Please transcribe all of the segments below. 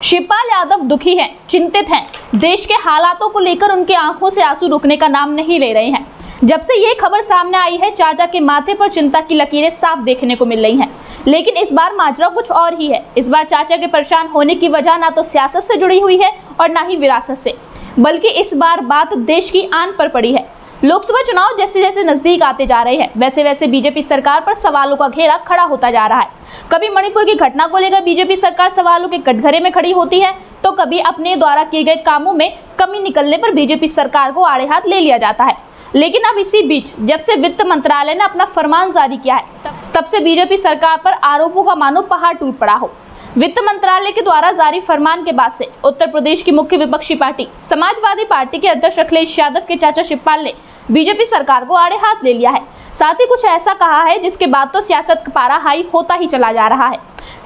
शिवपाल यादव दुखी हैं, चिंतित हैं। देश के हालातों को लेकर उनकी आंखों से आंसू रुकने का नाम नहीं ले रहे हैं। जब से ये खबर सामने आई है, चाचा के माथे पर चिंता की लकीरें साफ देखने को मिल रही हैं। लेकिन इस बार माजरा कुछ और ही है। इस बार चाचा के परेशान होने की वजह ना तो सियासत से जुड़ी हुई है और ना ही विरासत से, बल्कि इस बार बात देश की आन पर पड़ी है। लोकसभा चुनाव जैसे जैसे नजदीक आते जा रहे हैं, वैसे वैसे बीजेपी सरकार पर सवालों का घेरा खड़ा होता जा रहा है। कभी मणिपुर की घटना को लेकर बीजेपी सरकार सवालों के कटघरे में खड़ी होती है, तो कभी अपने द्वारा किए गए कामों में कमी निकलने पर बीजेपी सरकार को आड़े हाथ ले लिया जाता है। लेकिन अब इसी बीच जब से वित्त मंत्रालय ने अपना फरमान जारी किया है, तब से बीजेपी सरकार पर आरोपों का मानो पहाड़ टूट पड़ा हो। वित्त मंत्रालय के द्वारा जारी फरमान के बाद से उत्तर प्रदेश की मुख्य विपक्षी पार्टी समाजवादी पार्टी के अध्यक्ष अखिलेश यादव के चाचा शिवपाल ने बीजेपी सरकार को आड़े हाथ ले लिया है। साथ ही कुछ ऐसा कहा है जिसके बाद तो सियासत का पारा हाई होता ही चला जा रहा है।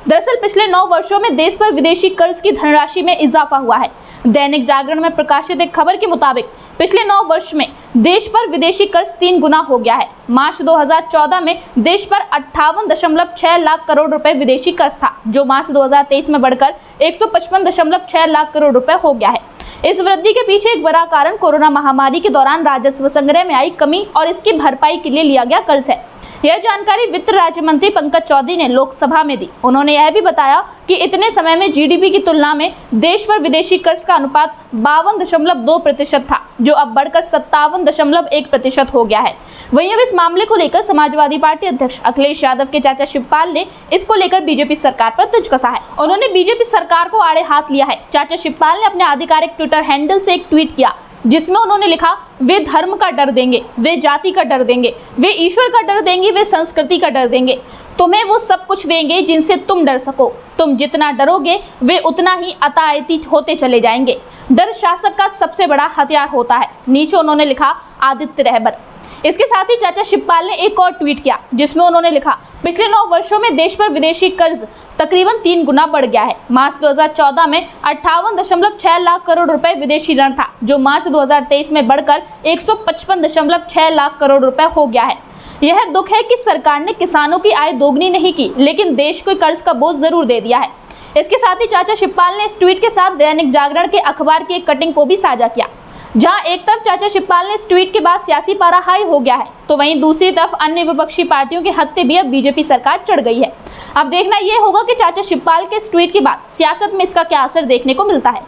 दरअसल पिछले 9 वर्षों में देश पर विदेशी कर्ज की धनराशि में इजाफा हुआ है। दैनिक जागरण में प्रकाशित एक खबर के मुताबिक पिछले 9 वर्ष में देश पर विदेशी कर्ज 3 गुना हो गया है। मार्च 2014 में देश पर 58.6 लाख करोड़ रुपए विदेशी कर्ज था, जो मार्च 2023 में बढ़कर 155.6 लाख करोड़ रुपए हो गया है। इस वृद्धि के पीछे एक बड़ा कारण कोरोना महामारी के दौरान राजस्व संग्रह में आई कमी और इसकी भरपाई के लिए लिया गया कर्ज है। यह जानकारी वित्त राज्य मंत्री पंकज चौधरी ने लोकसभा में दी। उन्होंने यह भी बताया कि इतने समय में जीडीपी की तुलना में देश पर विदेशी कर्ज का अनुपात 52.2% था, जो अब बढ़कर 57.1% हो गया है। वहीं अब इस मामले को लेकर समाजवादी पार्टी अध्यक्ष अखिलेश यादव के चाचा शिवपाल ने इसको लेकर बीजेपी सरकार पर तंज कसा है। उन्होंने बीजेपी सरकार को आड़े हाथ लिया है। चाचा शिवपाल ने अपने आधिकारिक ट्विटर हैंडल से एक ट्वीट किया, जिसमें उन्होंने लिखा, वे धर्म का डर देंगे, वे जाति का डर देंगे, वे ईश्वर का डर देंगे, वे संस्कृति का डर देंगे। तुम्हें वो सब कुछ देंगे जिनसे तुम डर सको। तुम जितना डरोगे वे उतना ही अतायती होते चले जाएंगे। डर शासक का सबसे बड़ा हथियार होता है। नीचे उन्होंने लिखा, आदित्य रहबर। इसके साथ ही चाचा शिवपाल ने एक और ट्वीट किया, जिसमें उन्होंने लिखा, पिछले 9 वर्षों में देश पर विदेशी कर्ज तकरीबन 3 गुना बढ़ गया है। मार्च 2014 में 58.6 लाख करोड़ रुपए विदेशी ऋण था, जो मार्च 2023 में बढ़कर 155.6 लाख करोड़ रुपए हो गया है। यह दुख है कि सरकार ने किसानों की आय दोगुनी नहीं की, लेकिन देश को कर्ज का बोझ जरूर दे दिया है। इसके साथ ही चाचा शिवपाल ने इस ट्वीट के साथ दैनिक जागरण के अखबार की एक कटिंग को भी साझा किया, जहां एक तरफ चाचा शिवपाल ने इस ट्वीट के बाद सियासी पारा हाई हो गया है, तो वहीं दूसरी तरफ अन्य विपक्षी पार्टियों के हत्थे भी अब बीजेपी सरकार चढ़ गई है। अब देखना यह होगा कि चाचा शिवपाल के इस ट्वीट के बाद सियासत में इसका क्या असर देखने को मिलता है।